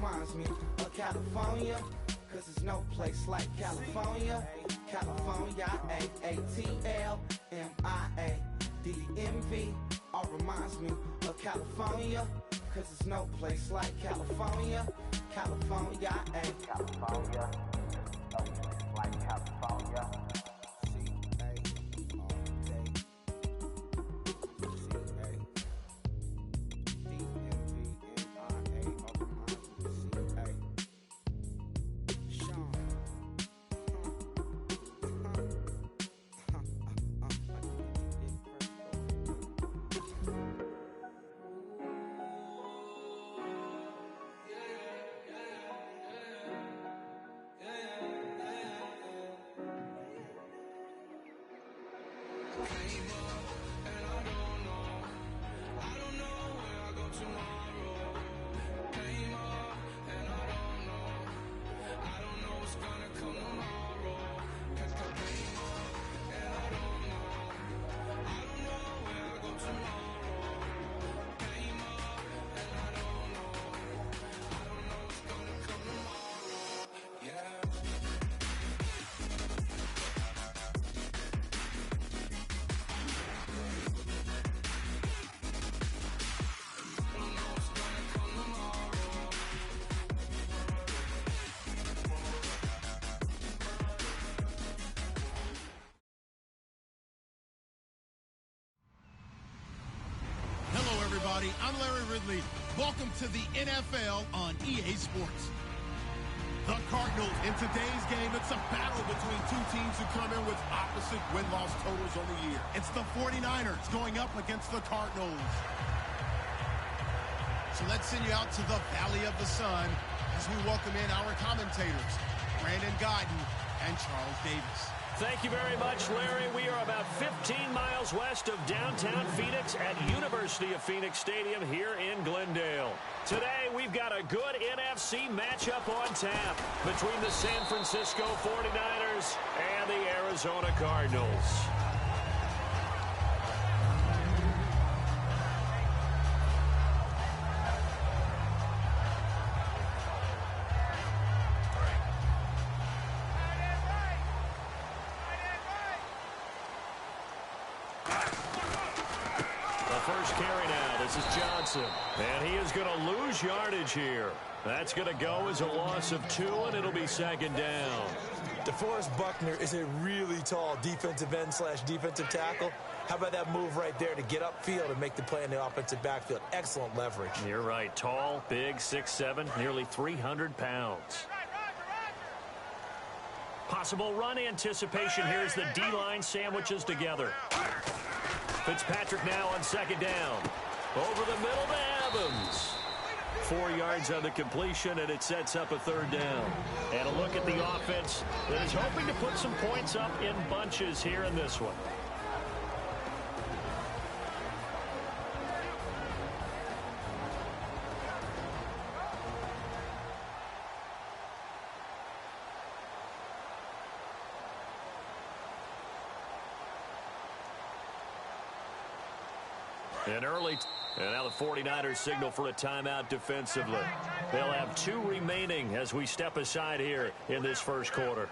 reminds me of California, cause there's no place like California. California, A-A-T-L-M-I-A-D-M-V. All reminds me of California, cause there's no place like California. California, California, no place like California. I'm Larry Ridley. Welcome to the NFL on EA Sports. The Cardinals, in today's game, it's a battle between two teams who come in with opposite win-loss totals on the year. It's the 49ers going up against the Cardinals. So let's send you out to the Valley of the Sun as we welcome in our commentators, Brandon Guyton and Charles Davis. Thank you very much, Larry. We are about 15 miles west of downtown Phoenix at University of Phoenix Stadium here in Glendale. Today, we've got a good NFC matchup on tap between the San Francisco 49ers and the Arizona Cardinals. And he is going to lose yardage here. That's going to go as a loss of 2, and it'll be second down. DeForest Buckner is a really tall defensive end / defensive tackle. How about that move right there to get upfield and make the play in the offensive backfield? Excellent leverage. You're right. Tall, big, 6'7", nearly 300 pounds. Possible run anticipation here as the D-line sandwiches together. Fitzpatrick now on second down. Over the middle to Evans. 4 yards on the completion, and it sets up a third down. And a look at the offense that is hoping to put some points up in bunches here in this one. And now the 49ers signal for a timeout defensively. They'll have 2 remaining as we step aside here in this first quarter.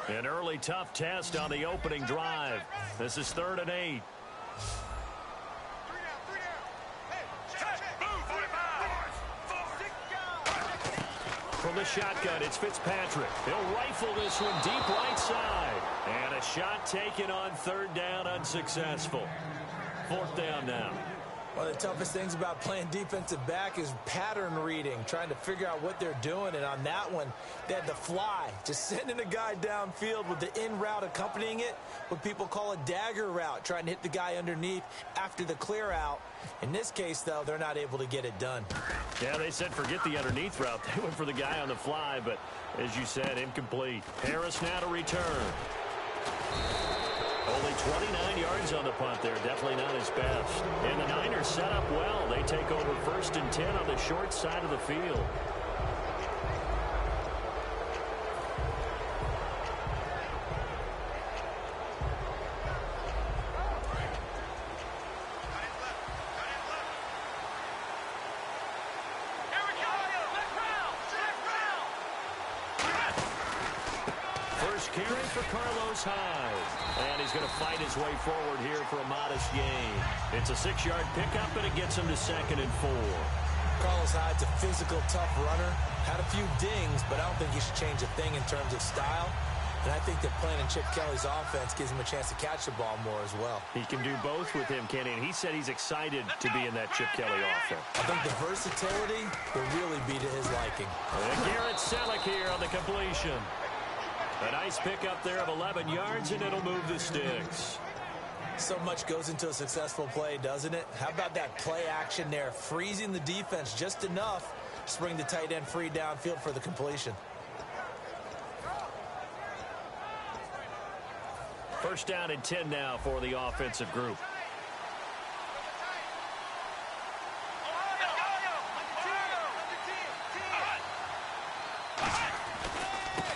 An early tough test on the opening drive. This is 3rd and 8. From the shotgun, it's Fitzpatrick. He'll rifle this one deep right side. And a shot taken on 3rd down, unsuccessful. 4th down now. One of the toughest things about playing defensive back is pattern reading, trying to figure out what they're doing. And on that one, they had to fly, just sending a guy downfield with the in route accompanying it, what people call a dagger route, trying to hit the guy underneath after the clear out. In this case, though, they're not able to get it done. Yeah, they said forget the underneath route. They went for the guy on the fly, but as you said, incomplete. Harris now to return. Only 29 yards on the punt there. Definitely not his best. And the Niners set up well. They take over 1st and 10 on the short side of the field. first carry for Carlos Hyde. And he's going to fight his way forward here for a modest gain. It's a 6-yard pickup, and it gets him to 2nd and 4. Carlos Hyde's a physical, tough runner. Had a few dings, but I don't think he should change a thing in terms of style. And I think that playing in Chip Kelly's offense gives him a chance to catch the ball more as well. He can do both with him, Kenny, and he said he's excited to be in that Chip Kelly offense. I think the versatility will really be to his liking. And Garrett Selleck here on the completion. A nice pickup there of 11 yards, and it'll move the sticks. So much goes into a successful play, doesn't it? How about that play action there, freezing the defense just enough to bring the tight end free downfield for the completion. First down and 10 now for the offensive group.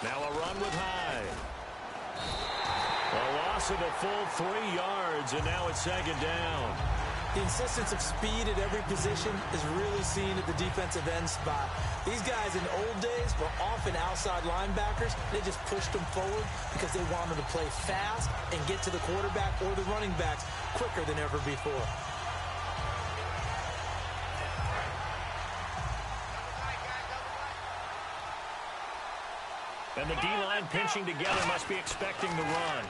Now a run with Hyde. A loss of a full 3 yards, and now it's 2nd down. The insistence of speed at every position is really seen at the defensive end spot. These guys in old days were often outside linebackers. They just pushed them forward because they wanted to play fast and get to the quarterback or the running backs quicker than ever before. And the D-line pinching together must be expecting the run.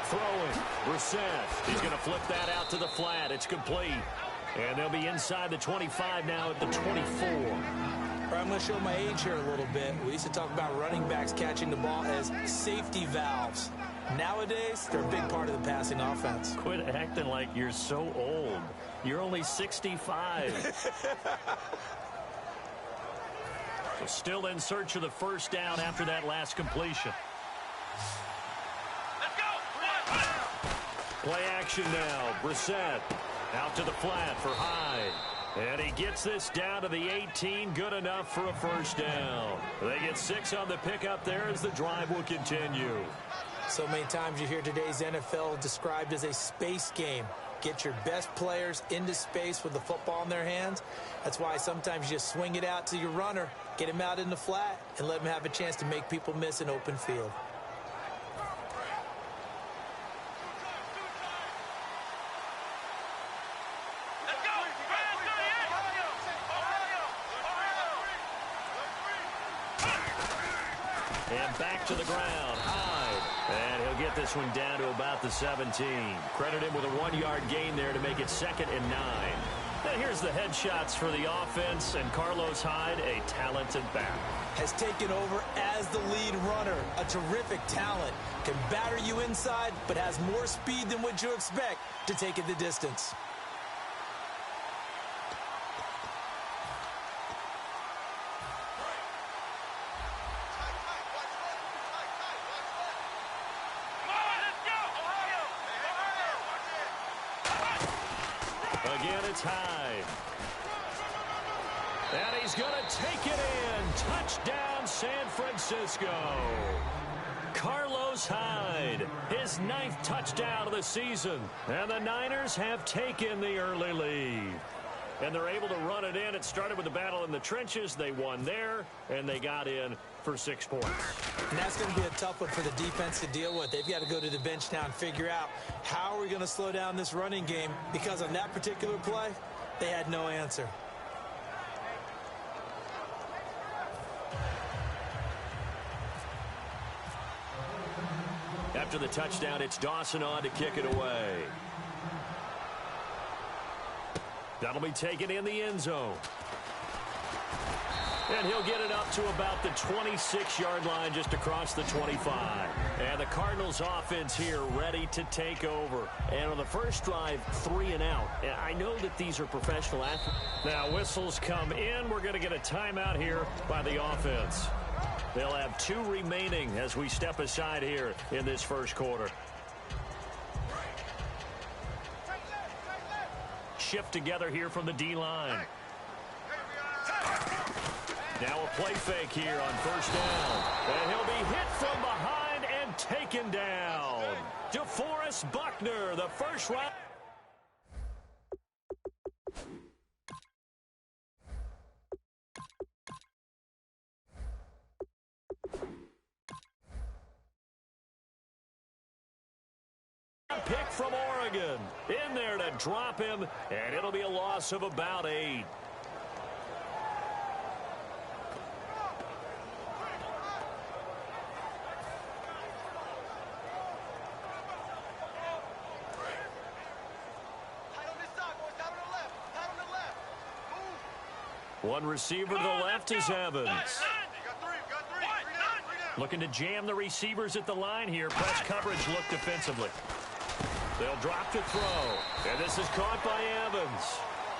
Throwing, Brissett. He's going to flip that out to the flat. It's complete. And they'll be inside the 25 now at the 24. I'm going to show my age here a little bit. We used to talk about running backs catching the ball as safety valves. Nowadays, they're a big part of the passing offense. Quit acting like you're so old. You're only 65. So still in search of the first down after that last completion. Play action now. Brissett out to the flat for Hyde. And he gets this down to the 18. Good enough for a first down. They get 6 on the pickup there as the drive will continue. So many times you hear today's NFL described as a space game. Get your best players into space with the football in their hands. That's why sometimes you just swing it out to your runner, get him out in the flat, and let him have a chance to make people miss an open field. And back to the ground. Hyde. And he'll get this one down to about the 17. Credit him with a 1-yard gain there to make it 2nd and 9. And here's the headshots for the offense. And Carlos Hyde, a talented back. Has taken over as the lead runner. A terrific talent. Can batter you inside, but has more speed than what you expect to take it the distance. Again, it's Hyde. And he's going to take it in. Touchdown, San Francisco. Carlos Hyde, his 9th touchdown of the season. And the Niners have taken the early lead. And they're able to run it in. It started with the battle in the trenches. They won there, and they got in for 6 points. And that's going to be a tough one for the defense to deal with. They've got to go to the bench now and figure out how are we going to slow down this running game, because on that particular play, they had no answer. After the touchdown, it's Dawson on to kick it away. That'll be taken in the end zone. And he'll get it up to about the 26-yard line, just across the 25. And the Cardinals offense here ready to take over. And on the first drive, 3 and out. And I know that these are professional athletes. Now whistles come in. We're going to get a timeout here by the offense. They'll have 2 remaining as we step aside here in this first quarter. Shift together here from the D-line. Now a play fake here on first down. And he'll be hit from behind and taken down. DeForest Buckner, the first round. Pick from Oregon. In there to drop him, and it'll be a loss of about 8. One receiver to the left is Evans. Looking to jam the receivers at the line here. Press coverage look defensively. They'll drop to throw. And this is caught by Evans.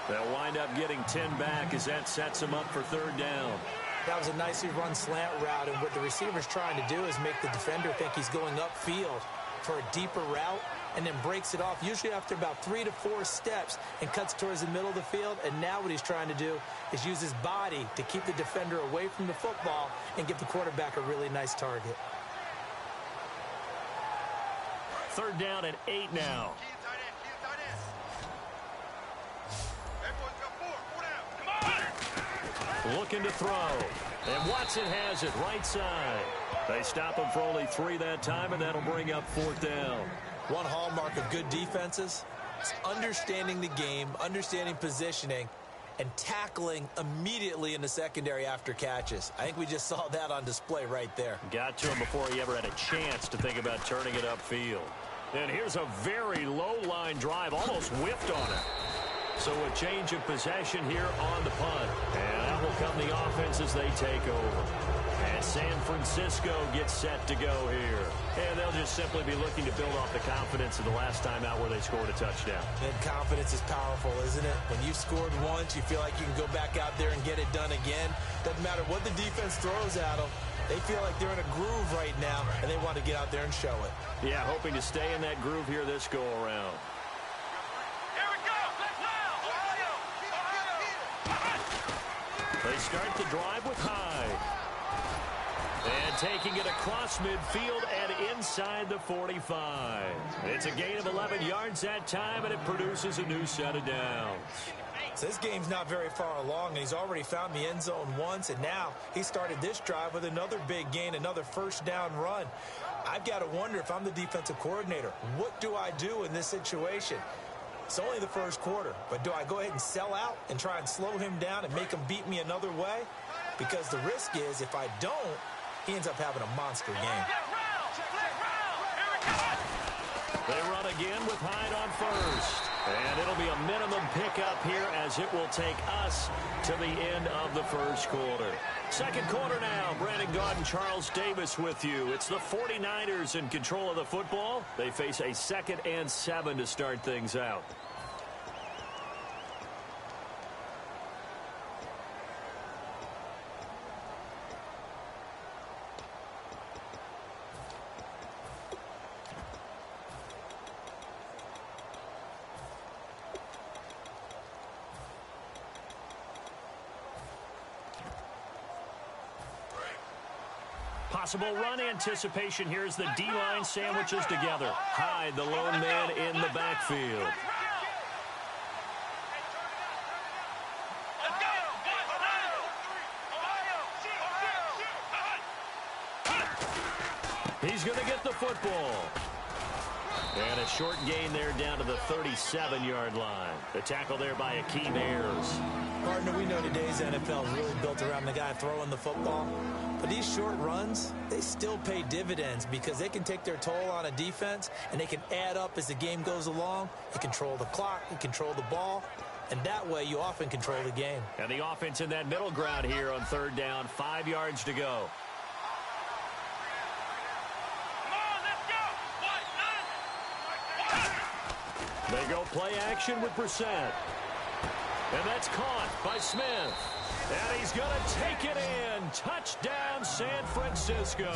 They'll wind up getting 10 back as that sets them up for 3rd down. That was a nicely run slant route, and what the receiver's trying to do is make the defender think he's going upfield for a deeper route, and then breaks it off, usually after about 3 to 4 steps, and cuts towards the middle of the field. And now what he's trying to do is use his body to keep the defender away from the football and give the quarterback a really nice target. 3rd down and 8 now. Looking to throw. And Watson has it right side. They stop him for only 3 that time, and that'll bring up 4th down. One hallmark of good defenses is understanding the game, understanding positioning, and tackling immediately in the secondary after catches. I think we just saw that on display right there. Got to him before he ever had a chance to think about turning it upfield. And here's a very low-line drive, almost whiffed on it. So a change of possession here on the punt. And that will come the offense as they take over. And San Francisco gets set to go here. And they'll just simply be looking to build off the confidence of the last time out where they scored a touchdown. And confidence is powerful, isn't it? When you've scored once, you feel like you can go back out there and get it done again. Doesn't matter what the defense throws at them. They feel like they're in a groove right now, and they want to get out there and show it. Yeah, hoping to stay in that groove here this go-around. They start the drive with Hyde. And taking it across midfield and inside the 45. It's a gain of 11 yards that time, and it produces a new set of downs. So this game's not very far along, and he's already found the end zone once, and now he started this drive with another big gain, another 1st down run. I've got to wonder, if I'm the defensive coordinator, what do I do in this situation? It's only the 1st quarter, but do I go ahead and sell out and try and slow him down and make him beat me another way? Because the risk is, if I don't, he ends up having a monster game. They run again with Hyde on 1st. And it'll be a minimum pickup here as it will take us to the end of the 1st quarter. 2nd quarter now. Brandon Gaudin, Charles Davis with you. It's the 49ers in control of the football. They face a 2nd and 7 to start things out. Possible run anticipation here as the D-line sandwiches together. Hyde, the lone man in the backfield. He's going to get the football. And a short gain there down to the 37-yard line. The tackle there by Akeem Ayers. Partner, we know today's NFL is really built around the guy throwing the football. But these short runs, they still pay dividends because they can take their toll on a defense, and they can add up as the game goes along. You control the clock, you control the ball, and that way you often control the game. And the offense in that middle ground here on 3rd down, 5 yards to go. They go play action with Brissett. And that's caught by Smith. And he's going to take it in. Touchdown, San Francisco.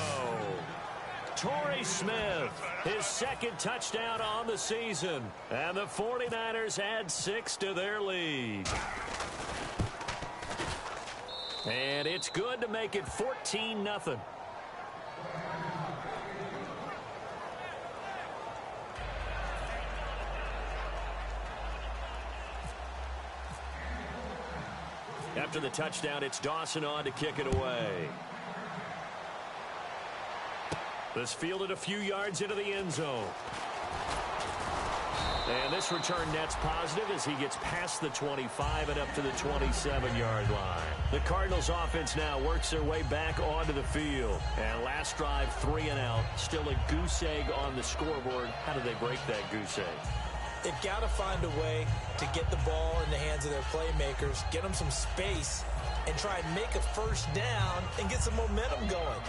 Torrey Smith, his 2nd touchdown on the season. And the 49ers add 6 to their lead. And it's good to make it 14-0. After the touchdown, it's Dawson on to kick it away. This fielded a few yards into the end zone. And this return net's positive as he gets past the 25 and up to the 27-yard line. The Cardinals offense now works their way back onto the field. And last drive, 3 and out. Still a goose egg on the scoreboard. How do they break that goose egg? They've got to find a way to get the ball in the hands of their playmakers, get them some space, and try and make a first down and get some momentum going.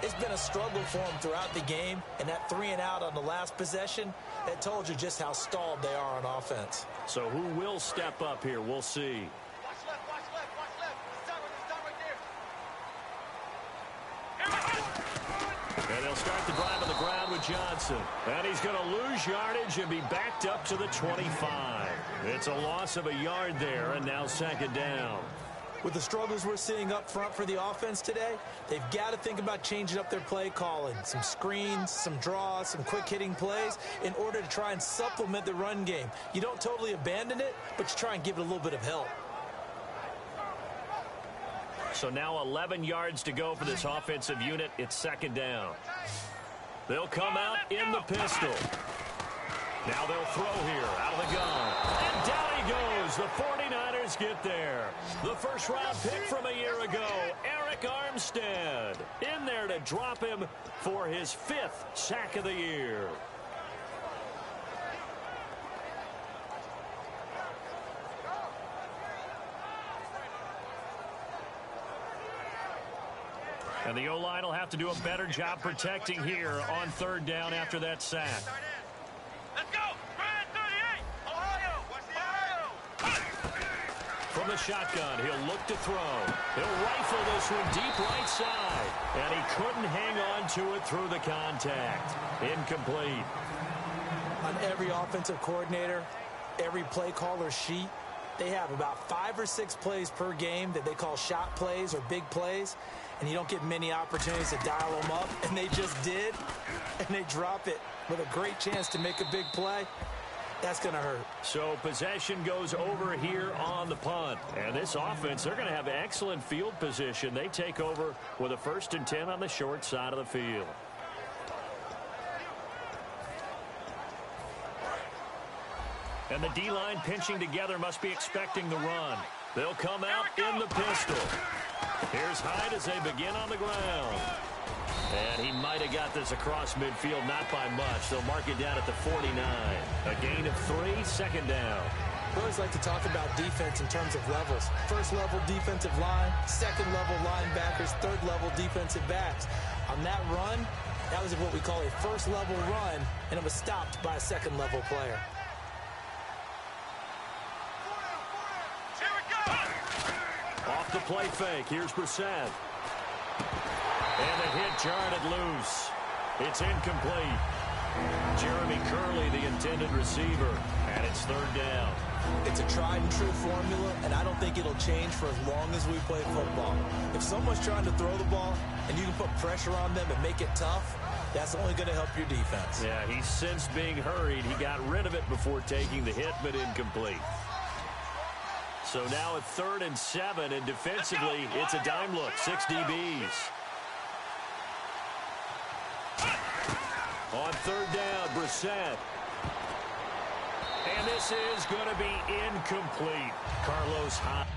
It's been a struggle for them throughout the game, and that 3 and out on the last possession, that told you just how stalled they are on offense. So who will step up here? We'll see. Watch left, watch left, watch left. Start right there. And they'll start the drive on the ground with Johnson. And he's going to lose yardage and be backed up to the 25. It's a loss of a yard there, and now second down. With the struggles we're seeing up front for the offense today, they've got to think about changing up their play calling. Some screens, some draws, some quick-hitting plays in order to try and supplement the run game. You don't totally abandon it, but you try and give it a little bit of help. So now 11 yards to go for this offensive unit. It's second down. They'll come out in the pistol. Now they'll throw here out of the gun. And down he goes. The 49ers get there. The first-round pick from a year ago, Eric Armstead, in there to drop him for his 5th sack of the year. And the O-line will have to do a better job protecting here on third down after that sack. Let's go. Brad 38. Ohio. From the shotgun, he'll look to throw. He'll rifle this one deep right side. And he couldn't hang on to it through the contact. Incomplete. On every offensive coordinator, every play caller sheet, they have about 5 or 6 plays per game that they call shot plays or big plays. And you don't get many opportunities to dial them up. And they just did. And they drop it with a great chance to make a big play. That's going to hurt. So possession goes over here on the punt. And this offense, they're going to have excellent field position. They take over with a 1st and 10 on the short side of the field. And the D-line pinching together must be expecting the run. They'll come out in the pistol. Here's Hyde as they begin on the ground. And he might have got this across midfield, not by much. They'll mark it down at the 49. A gain of 3, second down. We always like to talk about defense in terms of levels. First-level defensive line, second-level linebackers, third-level defensive backs. On that run, that was what we call a first-level run, and it was stopped by a second-level player. Off the play fake. Here's Brissett. And the hit jarred it loose. It's incomplete. Jeremy Curley, the intended receiver, and it's third down. It's a tried-and-true formula, and I don't think it'll change for as long as we play football. If someone's trying to throw the ball and you can put pressure on them and make it tough, that's only going to help your defense. Yeah, he's since being hurried. He got rid of it before taking the hit, but incomplete. So now at 3rd and 7, and defensively, it's a dime look. 6 DBs. On third down, Brissett. And this is going to be incomplete. Carlos Hyde.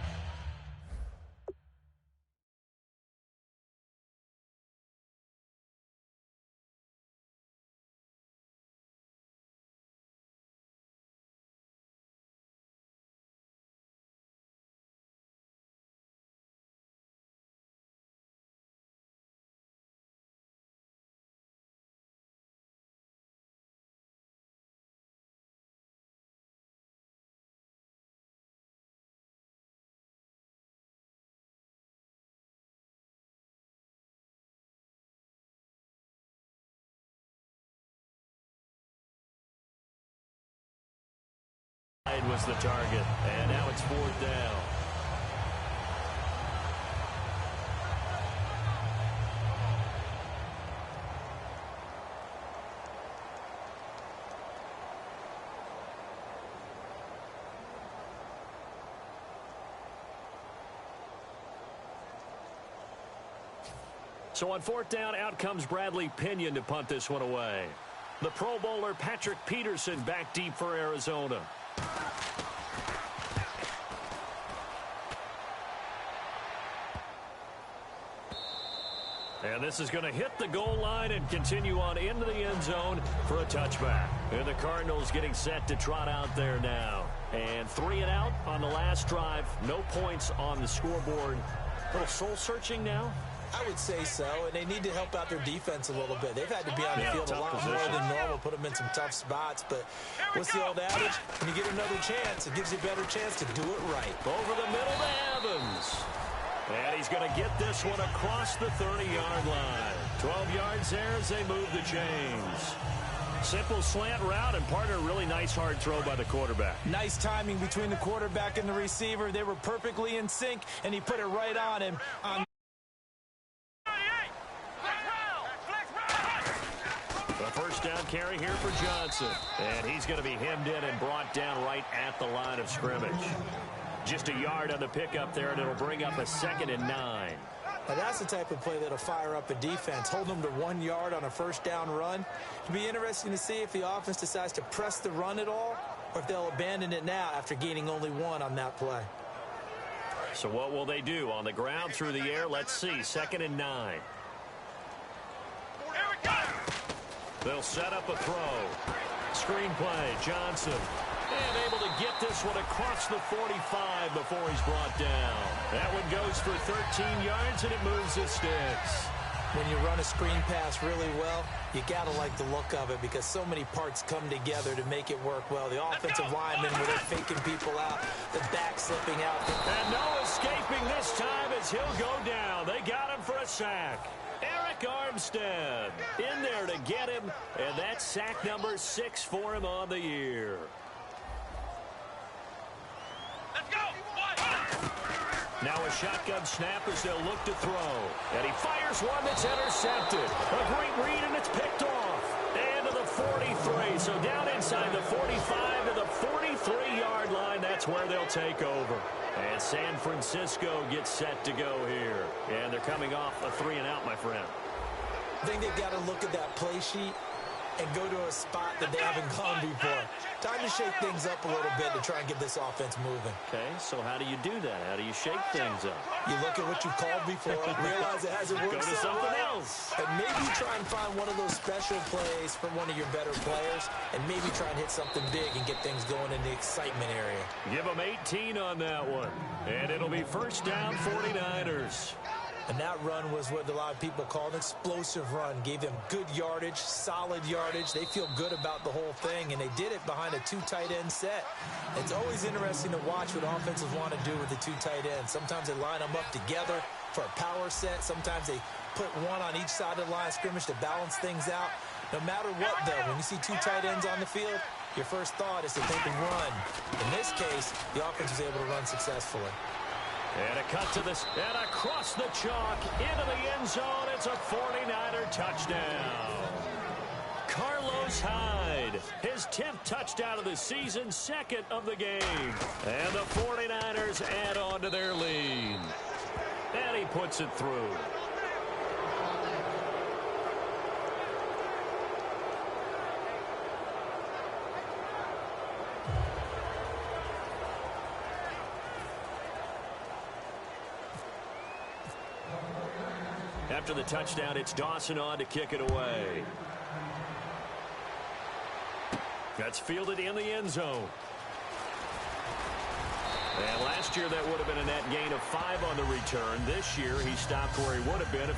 Was the target, and now it's 4th down. So on 4th down, out comes Bradley Pinion to punt this one away. The Pro Bowler Patrick Peterson back deep for Arizona. And this is going to hit the goal line and continue on into the end zone for a touchback. And the Cardinals getting set to trot out there now. And 3 and out on the last drive. No points on the scoreboard. A little soul-searching now? I would say so, and they need to help out their defense a little bit. They've had to be on the field a lot more than normal, put them in some tough spots. But what's the old adage? When you get another chance, it gives you a better chance to do it right. Over the middle to Evans. And he's going to get this one across the 30-yard line. 12 yards there as they move the chains. Simple slant route, and partner, really nice hard throw by the quarterback. Nice timing between the quarterback and the receiver. They were perfectly in sync, and he put it right on him. The first down carry here for Johnson. And he's going to be hemmed in and brought down right at the line of scrimmage. Just a yard on the pickup there, and it'll bring up a 2nd and 9. Now that's the type of play that'll fire up a defense. Hold them to 1 yard on a first down run. It'll be interesting to see if the offense decides to press the run at all, or if they'll abandon it now after gaining only 1 on that play. So what will they do? On the ground, through the air, let's see. 2nd and 9. They'll set up a throw. Screen play, Johnson. And able to get this one across the 45 before he's brought down. That one goes for 13 yards, and it moves the sticks. When you run a screen pass really well, you got to like the look of it because so many parts come together to make it work well. The offensive linemen, where they're faking people out, the back slipping out. And no escaping this time as he'll go down. They got him for a sack. Eric Armstead in there to get him, and that's sack number 6 for him on the year. Let's go! Now a shotgun snap as they'll look to throw. And he fires one that's intercepted. A great read, and it's picked off. And to the 43. So down inside the 45 to the 43-yard line. That's where they'll take over. And San Francisco gets set to go here. And they're coming off a 3 and out, my friend. I think they've got to look at that play sheet and go to a spot that they haven't gone before. Time to shake things up a little bit to try and get this offense moving. Okay, so how do you do that? How do you shake things up? You look at what you called before, realize it hasn't worked. Go to something else. And maybe try and find one of those special plays from one of your better players, and maybe try and hit something big and get things going in the excitement area. Give them 18 on that one. And it'll be first down, 49ers. And that run was what a lot of people call an explosive run. Gave them good yardage, solid yardage. They feel good about the whole thing, and they did it behind a 2 tight end set. It's always interesting to watch what offenses want to do with the 2 tight ends. Sometimes they line them up together for a power set. Sometimes they put one on each side of the line of scrimmage to balance things out. No matter what, though, when you see 2 tight ends on the field, your first thought is to think and run. In this case, the offense was able to run successfully. And a cut to this, and across the chalk, into the end zone. It's a 49er touchdown. Carlos Hyde, his 10th touchdown of the season, 2nd of the game. And the 49ers add on to their lead. And he puts it through. After the touchdown, it's Dawson on to kick it away. That's fielded in the end zone. And last year, that would have been a net gain of 5 on the return. This year, he stopped where he would have been if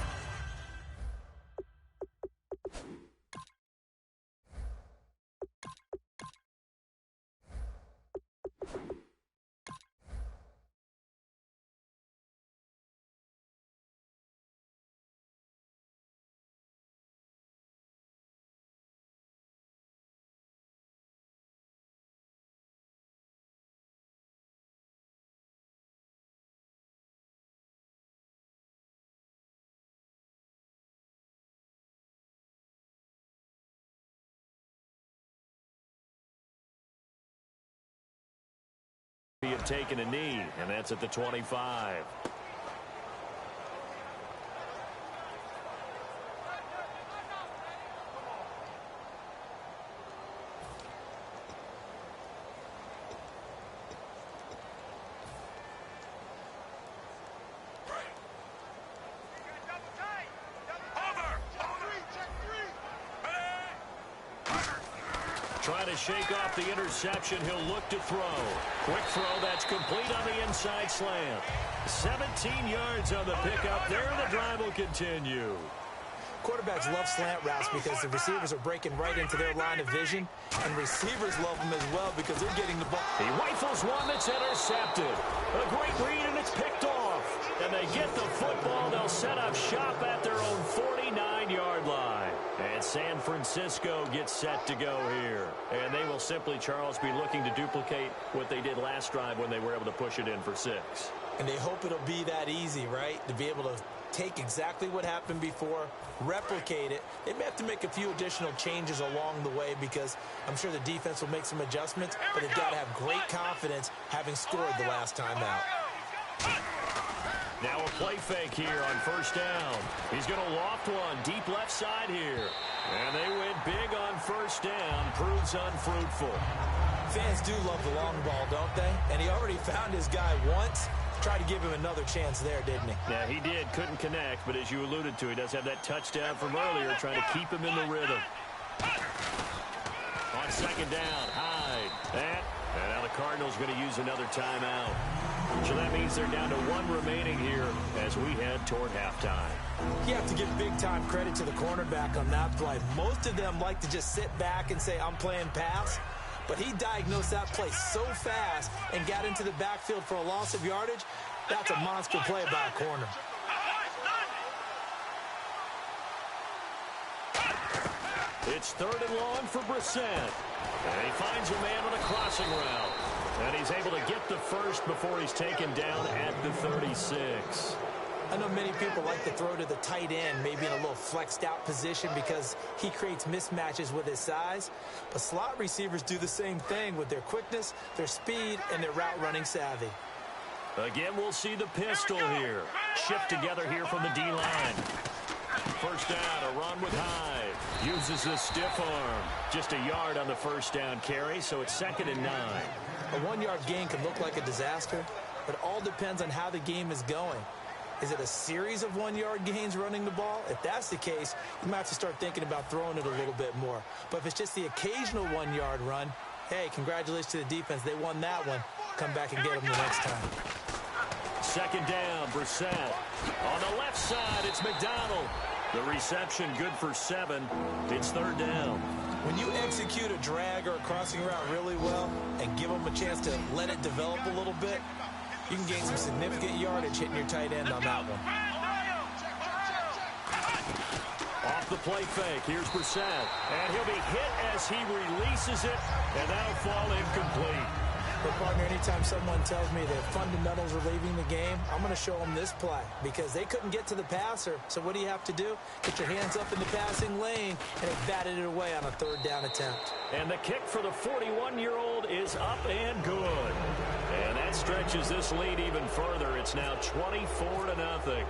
he had taken a knee, and that's at the 25. Trying to shake off the interception. He'll look to throw. Quick throw. That's complete on the inside slant. 17 yards on the pickup there. The drive will continue. Quarterbacks love slant routes because the receivers are breaking right into their line of vision, and receivers love them as well because they're getting the ball. He rifles one that's intercepted. A great read, and it's picked off. And they get the football. They'll set up shop at their own 49-yard line. And San Francisco gets set to go here. And they will simply, Charles, be looking to duplicate what they did last drive when they were able to push it in for 6. And they hope it'll be that easy, right, to be able to take exactly what happened before, replicate it. They may have to make a few additional changes along the way because I'm sure the defense will make some adjustments, but they've got to have great confidence having scored the last time out. Now a play fake here on first down. He's going to loft one deep left side here. And they went big on first down. Proves unfruitful. Fans do love the long ball, don't they? And he already found his guy once. Tried to give him another chance there, didn't he? Yeah, he did. Couldn't connect, but as you alluded to, he does have that touchdown from earlier, trying to keep him in the rhythm. On second down, Hyde. And now the Cardinals going to use another timeout. So that means they're down to 1 remaining here as we head toward halftime. You have to give big-time credit to the cornerback on that play. Most of them like to just sit back and say, I'm playing pass. But he diagnosed that play so fast and got into the backfield for a loss of yardage. That's a monster play by a corner. It's 3rd and long for Brissett. And he finds a man on a crossing route. And he's able to get the first before he's taken down at the 36. I know many people like to throw to the tight end, maybe in a little flexed out position because he creates mismatches with his size. But slot receivers do the same thing with their quickness, their speed, and their route running savvy. Again, we'll see the pistol here. Shift together here from the D-line. First down, a run with Hyde. Uses the stiff arm. Just a yard on the first down carry, so it's 2nd and 9. A 1-yard gain can look like a disaster, but it all depends on how the game is going. Is it a series of 1-yard gains running the ball? If that's the case, you might have to start thinking about throwing it a little bit more. But if it's just the occasional 1-yard run, hey, congratulations to the defense. They won that one. Come back and get them the next time. Second down, Brissett. On the left side, it's McDonald. The reception good for 7. It's 3rd down. When you execute a drag or a crossing route really well and give them a chance to let it develop a little bit, you can gain some significant yardage hitting your tight end on that one. Off the play fake, here's Brissett. And he'll be hit as he releases it, and that'll fall incomplete. But, partner, anytime someone tells me the fundamentals are leaving the game, I'm going to show them this play because they couldn't get to the passer. So what do you have to do? Get your hands up in the passing lane, and they batted it away on a 3rd down attempt. And the kick for the 41-year-old is up and good. And that stretches this lead even further. It's now 24-0.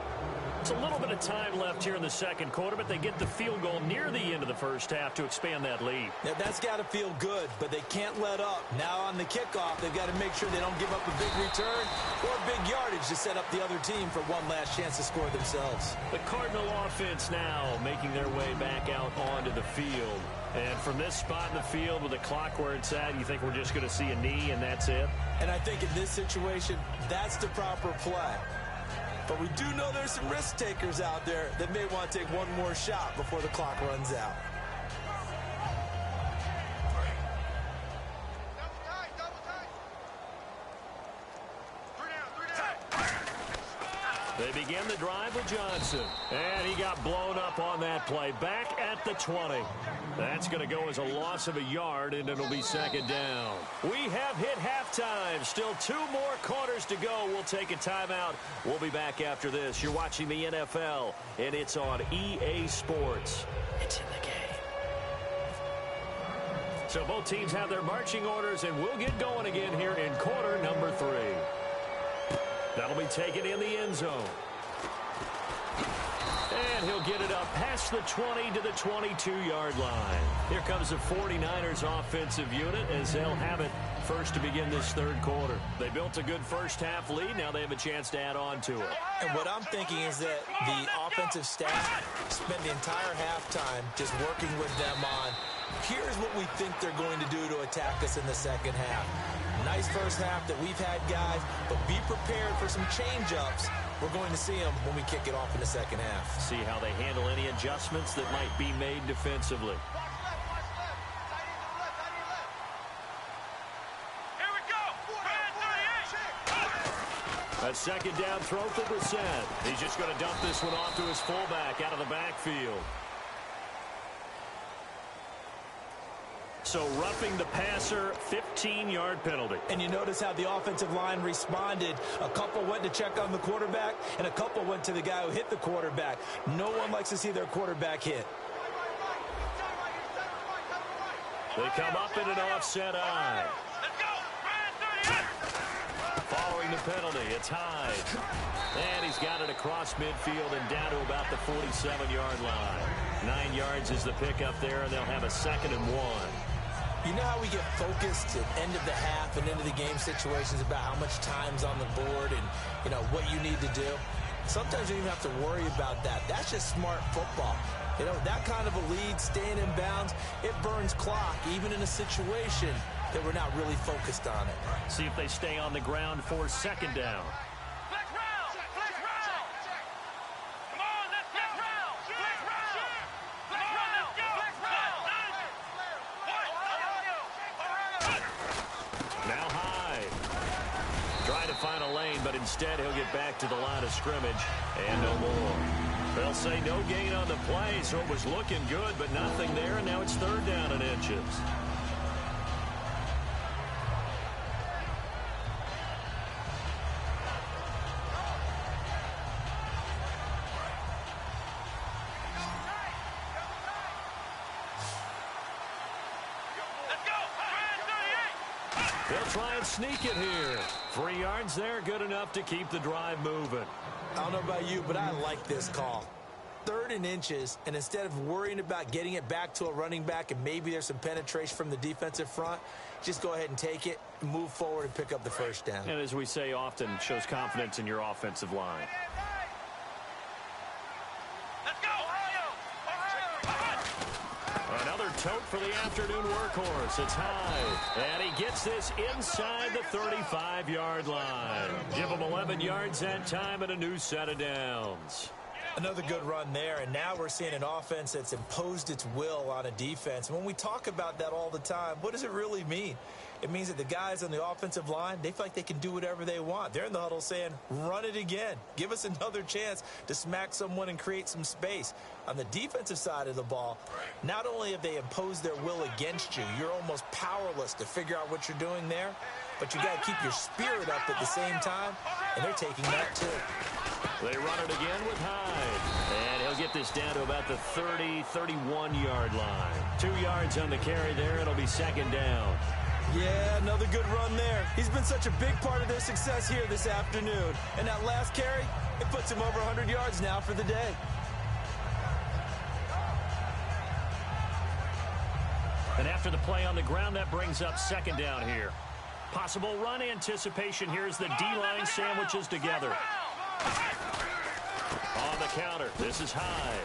It's a little bit of time left here in the second quarter, but they get the field goal near the end of the first half to expand that lead. Now, that's got to feel good, but they can't let up. Now on the kickoff, they've got to make sure they don't give up a big return or big yardage to set up the other team for one last chance to score themselves. The Cardinal offense now making their way back out onto the field. And from this spot in the field with the clock where it's at, you think we're just going to see a knee and that's it? And I think in this situation, that's the proper play. But we do know there's some risk takers out there that may want to take one more shot before the clock runs out. They begin the drive with Johnson. And he got blown up on that play. Back at the 20. That's going to go as a loss of a yard, and it'll be 2nd down. We have hit halftime. Still 2 more quarters to go. We'll take a timeout. We'll be back after this. You're watching the NFL, and it's on EA Sports. It's in the game. So both teams have their marching orders, and we'll get going again here in quarter number 3. That'll be taken in the end zone. And he'll get it up past the 20 to the 22-yard line. Here comes the 49ers offensive unit as they'll have it first to begin this 3rd quarter. They built a good first half lead. Now they have a chance to add on to it. And what I'm thinking is that the offensive staff spent the entire halftime just working with them on Here's what we think they're going to do to attack us in the second half. Nice first half that we've had, guys, but be prepared for some change-ups. We're going to see them when we kick it off in the second half. See how they handle any adjustments that might be made defensively. Here we go. A second down throw for Brissett. He's just going to dump this one off to his fullback out of the backfield. So roughing the passer, 15-yard penalty. And you notice how the offensive line responded. A couple went to check on the quarterback, and a couple went to the guy who hit the quarterback. No one likes to see their quarterback hit. They come up in an offset eye. Let's go. Following the penalty, it's Hyde. And he's got it across midfield and down to about the 47-yard line. 9 yards is the pickup there, and they'll have a 2nd and 1. You know how we get focused at end of the half and end of the game situations about how much time's on the board and, you know, what you need to do? Sometimes you don't even have to worry about that. That's just smart football. You know, that kind of a lead, staying in bounds, it burns clock, even in a situation that we're not really focused on it. See if they stay on the ground for 2nd down. Flex round. Flex round. Come on, let's flex round. Flex round. Flex round. Let's go. Flex round. Now Hyde. Trying to find a lane, but instead he'll get back to the line of scrimmage and no more. They'll say no gain on the play, so it was looking good, but nothing there, and now it's 3rd down and inches. They'll try and sneak it here. 3 yards there, good enough to keep the drive moving. I don't know about you, but I like this call. 3rd and inches, and instead of worrying about getting it back to a running back and maybe there's some penetration from the defensive front, just go ahead and take it, move forward, and pick up the 1st down. And as we say often, shows confidence in your offensive line. Let's go. Another tote for the afternoon workhorse. It's Hyde. And he gets this inside the 35-yard line. Give him 11 yards that time and a new set of downs. Another good run there, and now we're seeing an offense that's imposed its will on a defense. When we talk about that all the time, what does it really mean? It means that the guys on the offensive line, they feel like they can do whatever they want. They're in the huddle saying, run it again. Give us another chance to smack someone and create some space. On the defensive side of the ball, not only have they imposed their will against you, you're almost powerless to figure out what you're doing there, but you got to keep your spirit up at the same time, and they're taking that too. They run it again with Hyde. And he'll get this down to about the 30, 31-yard line. 2 yards on the carry there. It'll be 2nd down. Yeah, another good run there. He's been such a big part of their success here this afternoon. And that last carry, it puts him over 100 yards now for the day. And after the play on the ground, that brings up 2nd down here. Possible run anticipation here as the D-line sandwiches together. On the counter, this is Hyde.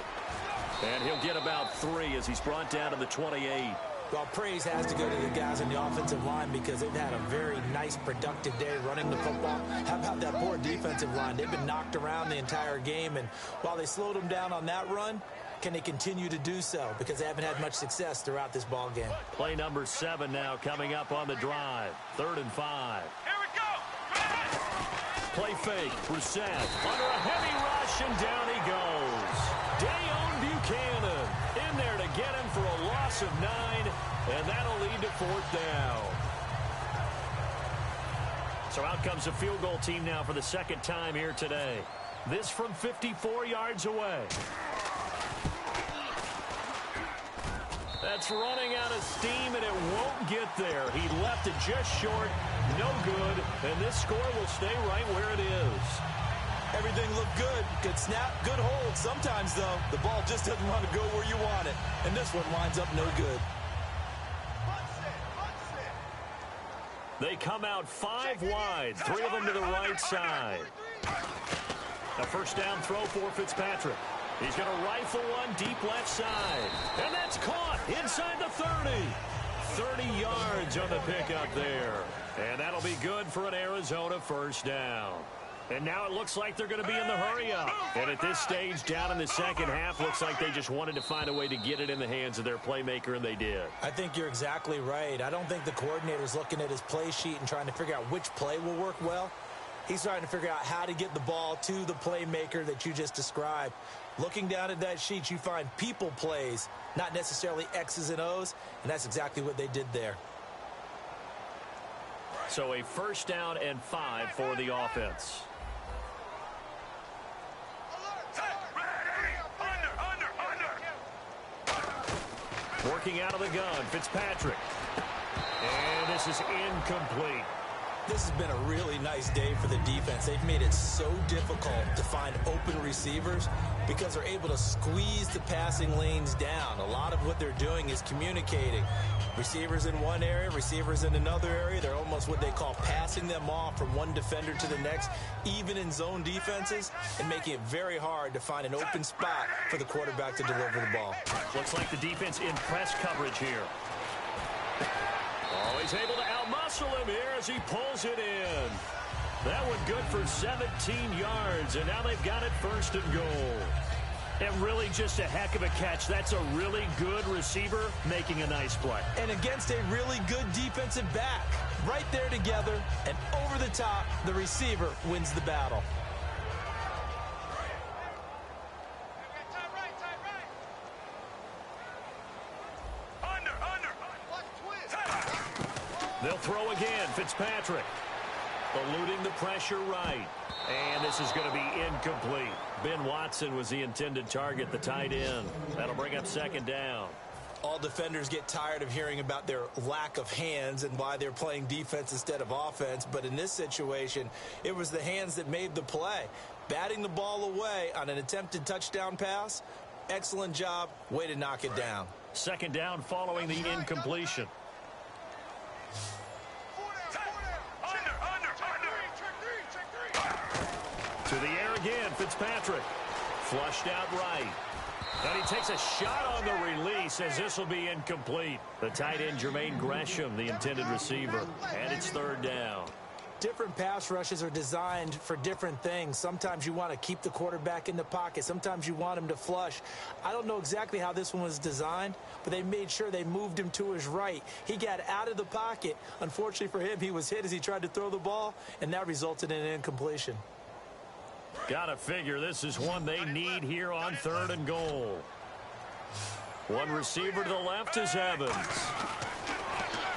And he'll get about 3 as he's brought down to the 28. Well, praise has to go to the guys on the offensive line because they've had a very nice, productive day running the football. How about that poor defensive line? They've been knocked around the entire game, and while they slowed them down on that run, can they continue to do so? Because they haven't had much success throughout this ball game. Play number 7 now coming up on the drive. 3rd and 5. Here we go. Play fake. Brissett under a heavy rush, and down he goes. Dayon Buchanan in there to get him for a loss of 9, and that'll lead to 4th down. So out comes the field goal team now for the 2nd time here today. This from 54 yards away. That's running out of steam, and it won't get there. He left it just short, no good, and this score will stay right where it is. Everything looked good. Good snap, good hold. Sometimes, though, the ball just doesn't want to go where you want it, and this one winds up no good. They come out 5 wide, 3 of them to the right side. A 1st down throw for Fitzpatrick. He's going to rifle one deep left side. And that's caught inside the 30. 30 yards on the pickup there. And that'll be good for an Arizona first down. And now it looks like they're going to be in the hurry-up. And at this stage, down in the second half, looks like they just wanted to find a way to get it in the hands of their playmaker, and they did. I think you're exactly right. I don't think the coordinator's looking at his play sheet and trying to figure out which play will work well. He's trying to figure out how to get the ball to the playmaker that you just described. Looking down at that sheet, you find people plays, not necessarily X's and O's, and that's exactly what they did there. So a first down and 5 for the offense. Working out of the gun, Fitzpatrick. And this is incomplete. This has been a really nice day for the defense. They've made it so difficult to find open receivers because they're able to squeeze the passing lanes down. A lot of what they're doing is communicating. Receivers in one area, receivers in another area. They're almost what they call passing them off from one defender to the next, even in zone defenses, and making it very hard to find an open spot for the quarterback to deliver the ball. Looks like the defense in press coverage here. Oh, he's able to outmuscle him here as he pulls it in. That one good for 17 yards, and now they've got it first and goal. And really just a heck of a catch. That's a really good receiver making a nice play. And against a really good defensive back. Right there together, and over the top, the receiver wins the battle. They'll throw again. Fitzpatrick eluding the pressure right. And this is going to be incomplete. Ben Watson was the intended target, the tight end. That'll bring up second down. All defenders get tired of hearing about their lack of hands and why they're playing defense instead of offense. But in this situation, it was the hands that made the play. Batting the ball away on an attempted touchdown pass. Excellent job. Way to knock it down. Second down following the incompletion. To the air again, Fitzpatrick. Flushed out right. And he takes a shot on the release as this will be incomplete. The tight end, Jermaine Gresham, the intended receiver. And it's third down. Different pass rushes are designed for different things. Sometimes you want to keep the quarterback in the pocket. Sometimes you want him to flush. I don't know exactly how this one was designed, but they made sure they moved him to his right. He got out of the pocket. Unfortunately for him, he was hit as he tried to throw the ball, and that resulted in an incompletion. Gotta figure this is one they need here on third and goal. One receiver to the left is Evans.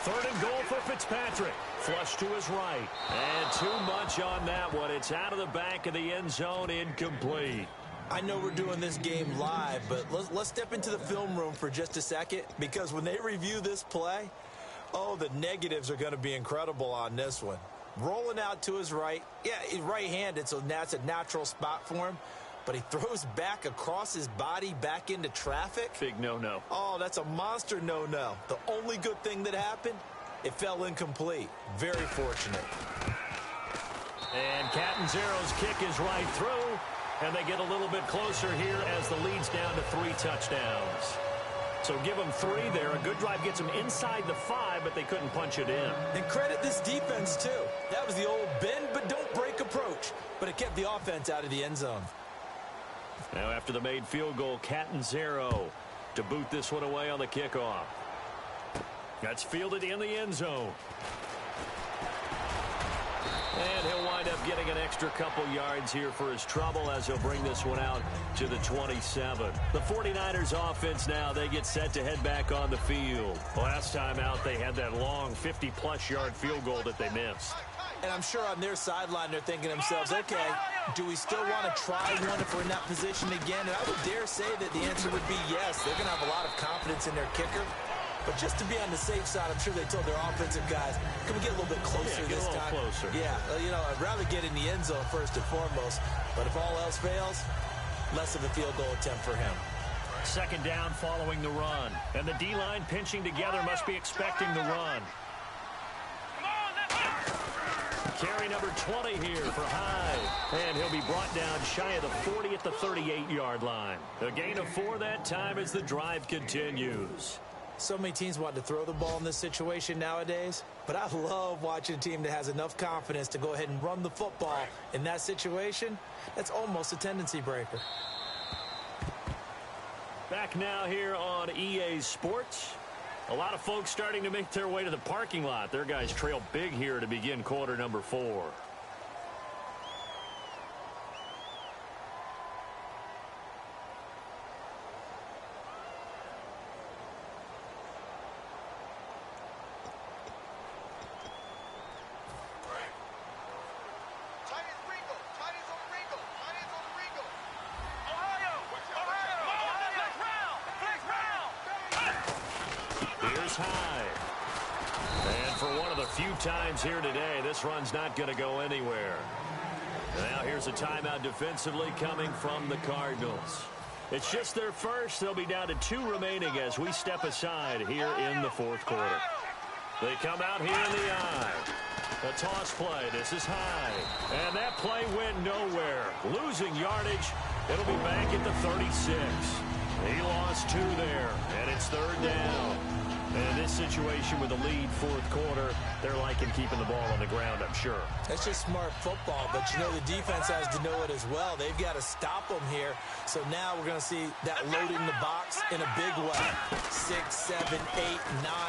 Third and goal for Fitzpatrick. Flush to his right. And too much on that one. It's out of the back of the end zone, incomplete. I know we're doing this game live, but let's step into the film room for just a second, because when they review this play, oh, the negatives are going to be incredible on this one. Rolling out to his right. Yeah, he's right-handed, so that's a natural spot for him. But he throws back across his body back into traffic. Big no-no. Oh, that's a monster no-no. The only good thing that happened, it fell incomplete. Very fortunate. And Catanzaro's kick is right through. And they get a little bit closer here as the lead's down to 3 touchdowns. So give them 3 there. A good drive gets them inside the 5, but they couldn't punch it in. And credit this defense, too. That was the old bend but don't break approach. But it kept the offense out of the end zone. Now after the made field goal, Catanzaro to boot this one away on the kickoff. That's fielded in the end zone. And he'll wind up getting an extra couple yards here for his trouble as he'll bring this one out to the 27. The 49ers offense now, they get set to head back on the field. Last time out, they had that long 50-plus yard field goal that they missed. And I'm sure on their sideline they're thinking to themselves, okay, do we still want to try one if we're in that position again? And I would dare say that the answer would be yes. They're going to have a lot of confidence in their kicker. But just to be on the safe side, I'm sure they told their offensive guys, can we get a little bit closer this time? Closer. Yeah, you know, I'd rather get in the end zone first and foremost. But if all else fails, less of a field goal attempt for him. Second down following the run. And the D-line pinching together must be expecting the run. Carry number 20 here for Hyde. And he'll be brought down shy of the 40 at the 38-yard line. A gain of 4 that time as the drive continues. So many teams want to throw the ball in this situation nowadays, but I love watching a team that has enough confidence to go ahead and run the football in that situation. That's almost a tendency breaker. Back now here on EA Sports. A lot of folks starting to make their way to the parking lot. Their guys trail big here to begin quarter number 4. High. And for one of the few times here today, this run's not going to go anywhere. Now here's a timeout defensively coming from the Cardinals. It's just their first. They'll be down to 2 remaining as we step aside here in the 4th quarter. They come out here in the eye. A toss play. This is High. And that play went nowhere. Losing yardage. It'll be back at the 36. He lost 2 there, and it's 3rd down. And this situation with the lead 4th quarter, they're liking keeping the ball on the ground, I'm sure. That's just smart football, but you know the defense has to know it as well. They've got to stop them here. So now we're going to see that loading the box in a big way. 6, 7, 8,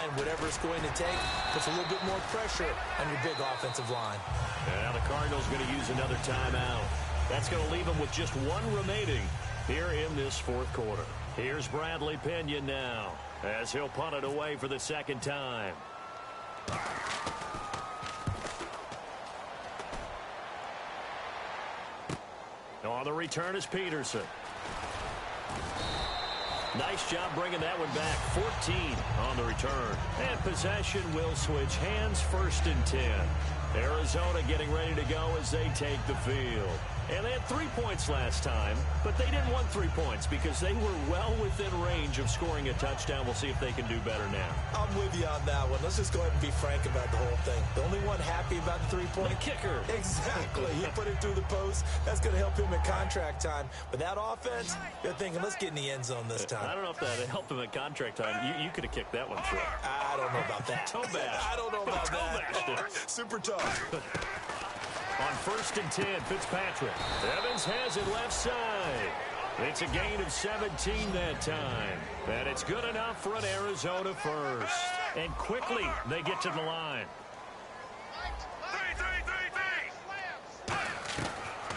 9, whatever it's going to take. Puts a little bit more pressure on your big offensive line. And now the Cardinals going to use another timeout. That's going to leave them with just 1 remaining here in this 4th quarter. Here's Bradley Pinion now, as he'll punt it away for the 2nd time. On the return is Peterson. Nice job bringing that one back. 14 on the return. And possession will switch hands, 1st and 10. Arizona getting ready to go as they take the field. And they had 3 points last time, but they didn't want 3 points because they were well within range of scoring a touchdown. We'll see if they can do better now. I'm with you on that one. Let's just go ahead and be frank about the whole thing. The only one happy about the 3-point. The kicker. Exactly. He put it through the post. That's going to help him in contract time. But that offense, they're thinking, let's get in the end zone this time. I don't know if that helped him at contract time. You could have kicked that one through. I don't know about that. Toe bash. I don't know about that. Super tough. On 1st and 10, Fitzpatrick. Evans has it left side. It's a gain of 17 that time. And it's good enough for an Arizona first. And quickly, they get to the line.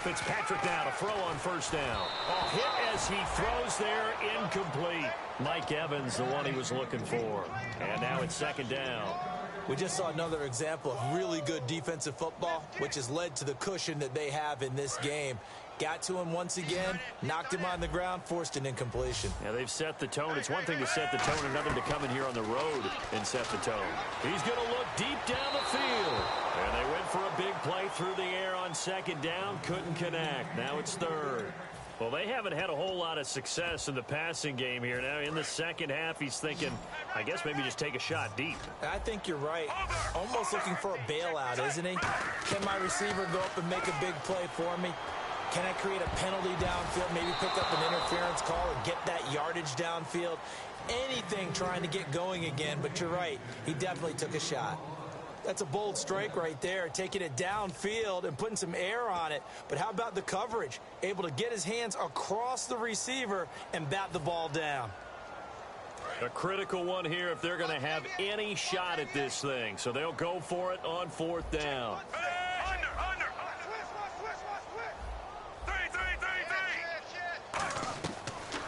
Fitzpatrick now to throw on 1st down. A hit as he throws there, incomplete. Mike Evans, the one he was looking for. And now it's 2nd down. We just saw another example of really good defensive football, which has led to the cushion that they have in this game. Got to him once again, knocked him on the ground, forced an incompletion. Yeah, they've set the tone. It's one thing to set the tone, another to come in here on the road and set the tone. He's going to look deep down the field. And they went for a big play through the air on 2nd down, couldn't connect. Now it's 3rd. Well, they haven't had a whole lot of success in the passing game here. Now, in the 2nd half, he's thinking, I guess maybe just take a shot deep. I think you're right. Almost looking for a bailout, isn't he? Can my receiver go up and make a big play for me? Can I create a penalty downfield, maybe pick up an interference call or get that yardage downfield? Anything trying to get going again, but you're right. He definitely took a shot. That's a bold strike right there, taking it downfield and putting some air on it. But how about the coverage? Able to get his hands across the receiver and bat the ball down. A critical one here if they're going to have any shot at this thing. So they'll go for it on 4th down.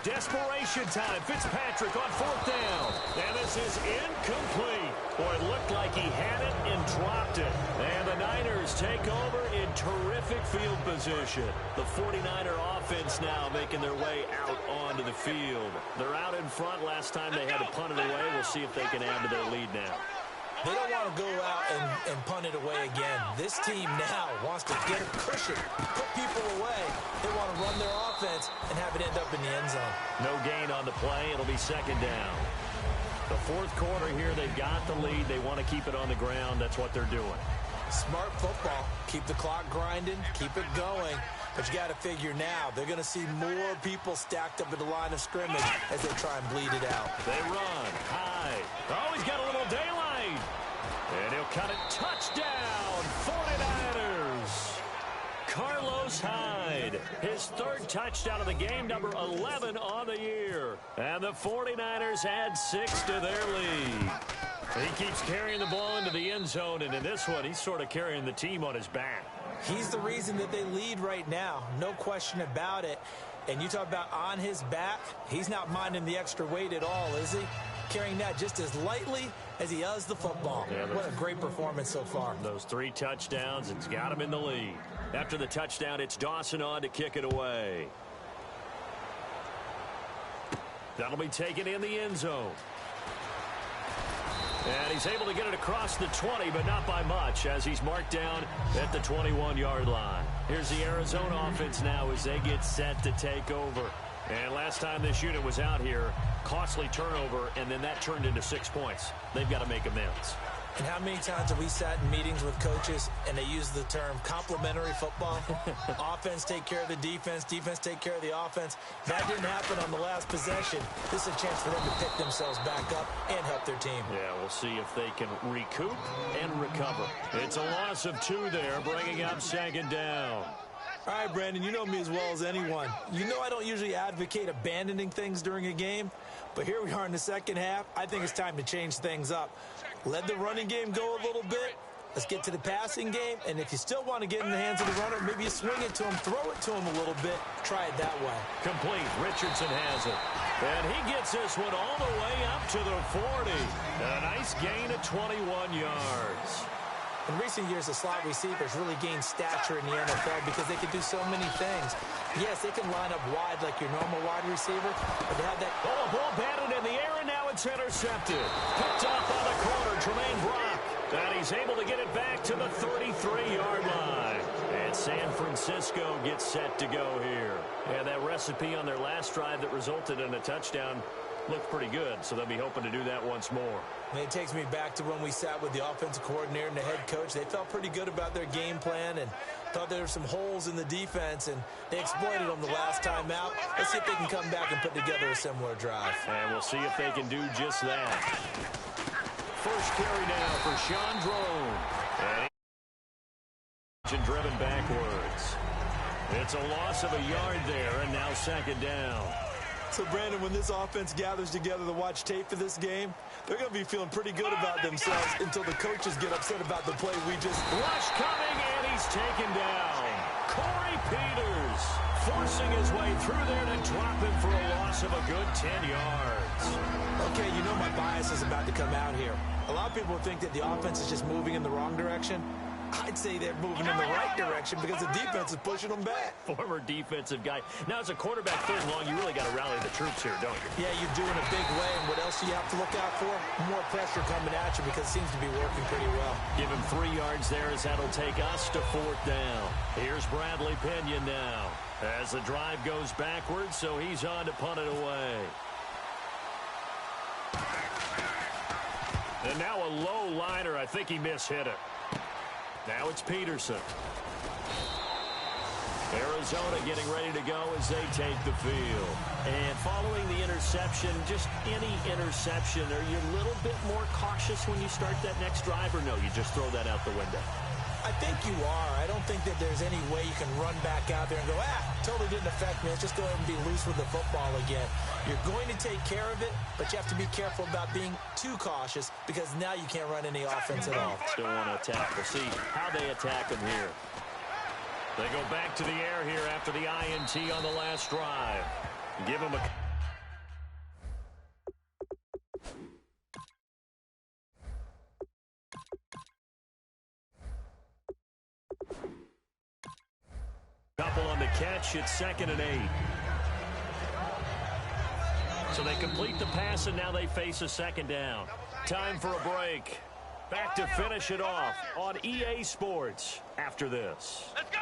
Desperation time. Fitzpatrick on 4th down. And this is incomplete. Boy, it looked like he had it and dropped it. And the Niners take over in terrific field position. The 49er offense now making their way out onto the field. They're out in front. Last time they had to punt it away. We'll see if they can add to their lead now. They don't want to go out and punt it away again. This team now wants to get a cushion, put people away. They want to run their offense and have it end up in the end zone. No gain on the play. It'll be 2nd down. The 4th quarter here, they've got the lead. They want to keep it on the ground. That's what they're doing. Smart football. Keep the clock grinding, keep it going. But you got to figure now, they're going to see more people stacked up at the line of scrimmage as they try and bleed it out. They run high. Oh, he's got a little daylight. And he'll cut it. Touchdown, 49ers. Carlos Hyde, his third touchdown of the game, number 11 on the year. And the 49ers add 6 to their lead. He keeps carrying the ball into the end zone, and in this one, he's sort of carrying the team on his back. He's the reason that they lead right now, no question about it. And you talk about on his back, he's not minding the extra weight at all, is he? Carrying that just as lightly as he does the football. Yeah, what a great performance so far. Those 3 touchdowns, it's got him in the lead. After the touchdown, it's Dawson on to kick it away. That'll be taken in the end zone. And he's able to get it across the 20, but not by much, as he's marked down at the 21-yard line. Here's the Arizona offense now as they get set to take over. And last time this unit was out here, costly turnover, and then that turned into 6 points. They've got to make amends. And how many times have we sat in meetings with coaches and they use the term complementary football? Offense take care of the defense, defense take care of the offense. That didn't happen on the last possession. This is a chance for them to pick themselves back up and help their team. Yeah, we'll see if they can recoup and recover. It's a loss of 2 there, bringing up 2nd down. All right, Brandon, you know me as well as anyone. You know I don't usually advocate abandoning things during a game, but here we are in the second half. I think it's time to change things up. Let the running game go a little bit. Let's get to the passing game, and if you still want to get in the hands of the runner, maybe you swing it to him, throw it to him a little bit, try it that way. Complete. Richardson has it. And he gets this one all the way up to the 40. A nice gain of 21 yards. In recent years, the slot receivers really gained stature in the NFL because they can do so many things. Yes, they can line up wide like your normal wide receiver, but they have that... Oh, a ball batted in the air, and now it's intercepted. Picked up on the corner, Tremaine Brock. And he's able to get it back to the 33-yard line. And San Francisco gets set to go here. And that recipe on their last drive that resulted in a touchdown looked pretty good, so they'll be hoping to do that once more. And it takes me back to when we sat with the offensive coordinator and the head coach. They felt pretty good about their game plan and thought there were some holes in the defense, and they exploited them the last time out. Let's see if they can come back and put together a similar drive. And we'll see if they can do just that. First carry now for Sean Drone. And driven backwards. It's a loss of a yard there, and now 2nd down. So, Brandon, when this offense gathers together to watch tape for this game, they're going to be feeling pretty good about themselves until the coaches get upset about the play we just... Rush coming, and he's taken down. Corey Peters forcing his way through there to drop him for a loss of a good 10 yards. Okay, you know my bias is about to come out here. A lot of people think that the offense is just moving in the wrong direction. I'd say they're moving in the right direction because the defense is pushing them back. Former defensive guy. Now, as a quarterback 3rd and long, you really got to rally the troops here, don't you? Yeah, you do in a big way. And what else do you have to look out for? More pressure coming at you because it seems to be working pretty well. Give him 3 yards there as that'll take us to 4th down. Here's Bradley Pinion now as the drive goes backwards, so he's on to punt it away. And now a low liner. I think he mishit it. Now it's Peterson. Arizona getting ready to go as they take the field. And following the interception, just any interception, are you a little bit more cautious when you start that next drive, or no, you just throw that out the window? I think you are. I don't think that there's any way you can run back out there and go, totally didn't affect me. Let's just go ahead and be loose with the football again. You're going to take care of it, but you have to be careful about being too cautious because now you can't run any offense at all. Still want to attack. We'll see how they attack them here. They go back to the air here after the INT on the last drive. Give them a... couple on the catch. It's 2nd and 8. So they complete the pass, and now they face a 2nd down. Time for a break. Back to finish it off on EA Sports after this. Let's go.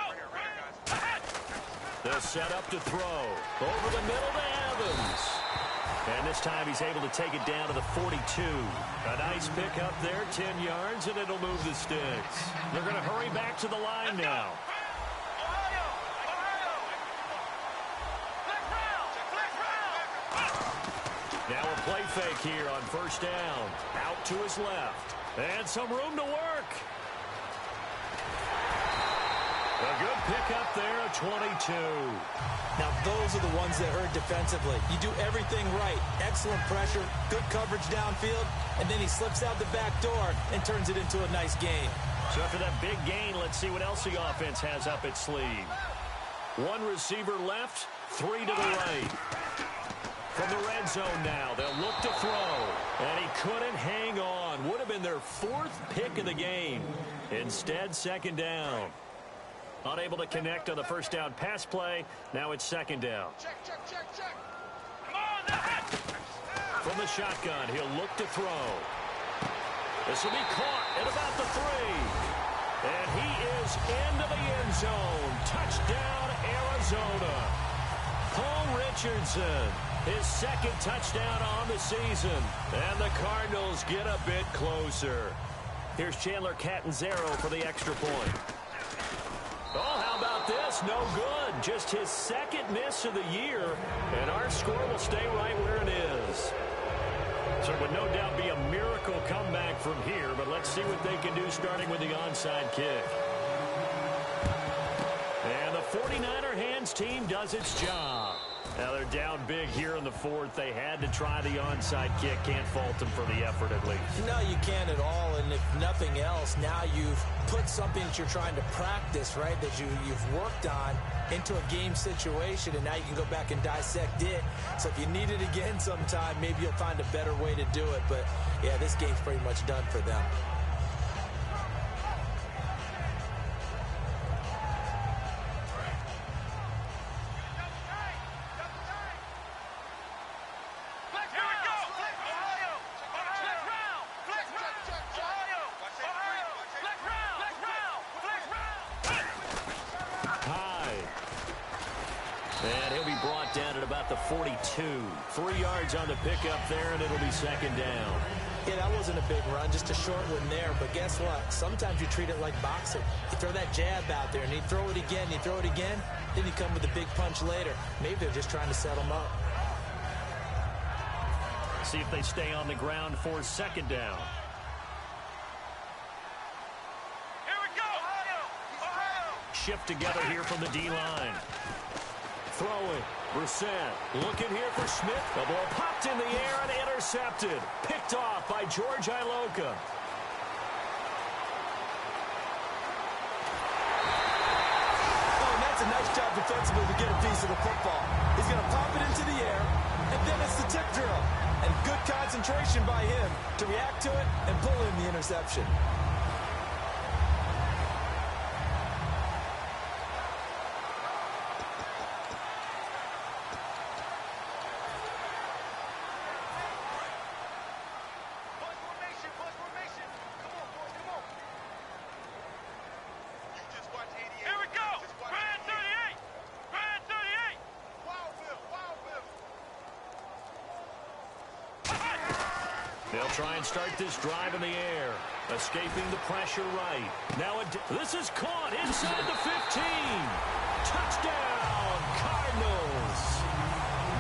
They'll set up to throw. Over the middle to Evans. And this time he's able to take it down to the 42. A nice pick up there, 10 yards, and it'll move the sticks. They're going to hurry back to the line now. Now a play fake here on first down. Out to his left. And some room to work. A good pick up there at 22. Now, those are the ones that hurt defensively. You do everything right. Excellent pressure, good coverage downfield, and then he slips out the back door and turns it into a nice gain. So after that big gain, let's see what else the offense has up its sleeve. One receiver left, 3 to the right. From the red zone now, they'll look to throw. And he couldn't hang on. Would have been their 4th pick of the game. Instead, second down. Unable to connect on the first down pass play. Now it's second down. Check. Come on, that's it. From the shotgun, he'll look to throw. This will be caught at about the 3. And he is into the end zone. Touchdown, Arizona. Paul Richardson, his 2nd touchdown on the season. And the Cardinals get a bit closer. Here's Chandler Catanzaro for the extra point. Oh, how about this? No good. Just his 2nd miss of the year, and our score will stay right where it is. So it would no doubt be a miracle comeback from here, but let's see what they can do starting with the onside kick. And the 49er hands team does its job. Now they're down big here in the 4th. They had to try the onside kick. Can't fault them for the effort at least. No, you can't at all. And if nothing else, now you've put something that you're trying to practice, right, that you've worked on into a game situation, and now you can go back and dissect it. So if you need it again sometime, maybe you'll find a better way to do it. But, yeah, this game's pretty much done for them. And he'll be brought down at about the 42. 3 yards on the pickup there, and it'll be second down. Yeah, that wasn't a big run, just a short one there. But guess what? Sometimes you treat it like boxing. You throw that jab out there, and you throw it again, you throw it again, then you come with a big punch later. Maybe they're just trying to set them up. See if they stay on the ground for second down. Here we go. Ohio. Shift together here from the D-line. Throwing. Brissett looking here for Smith. The ball popped in the air and intercepted. Picked off by George Iloka. Oh, and that's a nice job defensively to get a piece of the football. He's going to pop it into the air, and then it's the tip drill. And good concentration by him to react to it and pull in the interception. They'll try and start this drive in the air. Escaping the pressure right. Now this is caught inside the 15. Touchdown, Cardinals.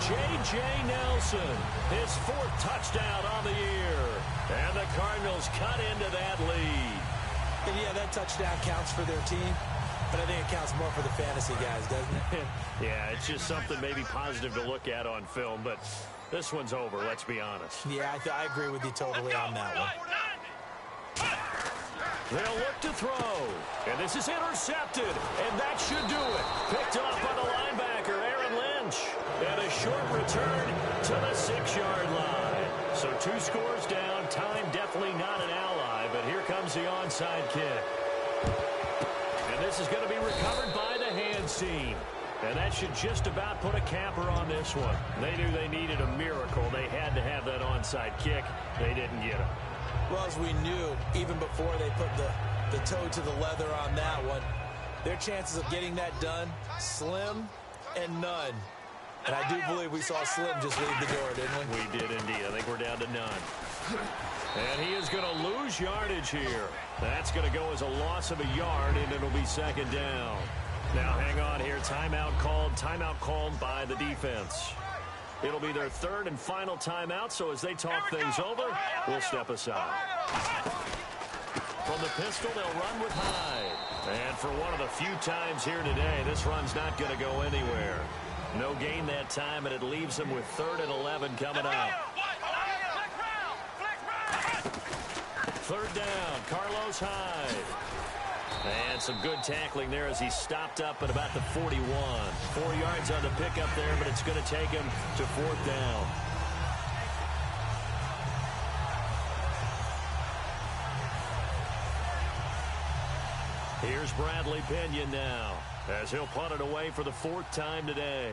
J.J. Nelson, his 4th touchdown on the year. And the Cardinals cut into that lead. And yeah, that touchdown counts for their team. But I think it counts more for the fantasy guys, doesn't it? Yeah, it's just something maybe positive to look at on film, but this one's over, let's be honest. Yeah, I agree with you totally on that one. They'll look to throw, and this is intercepted, and that should do it. Picked off by the linebacker, Aaron Lynch, and a short return to the 6-yard line. So 2 scores down, time definitely not an ally, but here comes the onside kick. And this is going to be recovered by the hands team. And that should just about put a capper on this one. They knew they needed a miracle. They had to have that onside kick. They didn't get it. Well, as we knew, even before they put the toe to the leather on that one, their chances of getting that done, slim and none. And I do believe we saw Slim just leave the door, didn't we? We did indeed. I think we're down to none. And he is going to lose yardage here. That's going to go as a loss of a yard, and it'll be second down. Now hang on here. Timeout called by the defense. It'll be their third and final timeout, so as they talk things over, we'll step aside. From the pistol, they'll run with Hyde. And for one of the few times here today, this run's not going to go anywhere. No gain that time, and it leaves them with 3rd and 11 coming up. Third down, Carlos Hyde. And some good tackling there as he stopped up at about the 41. 4 yards on the pickup there, but it's going to take him to 4th down. Here's Bradley Pinion now as he'll punt it away for the 4th time today.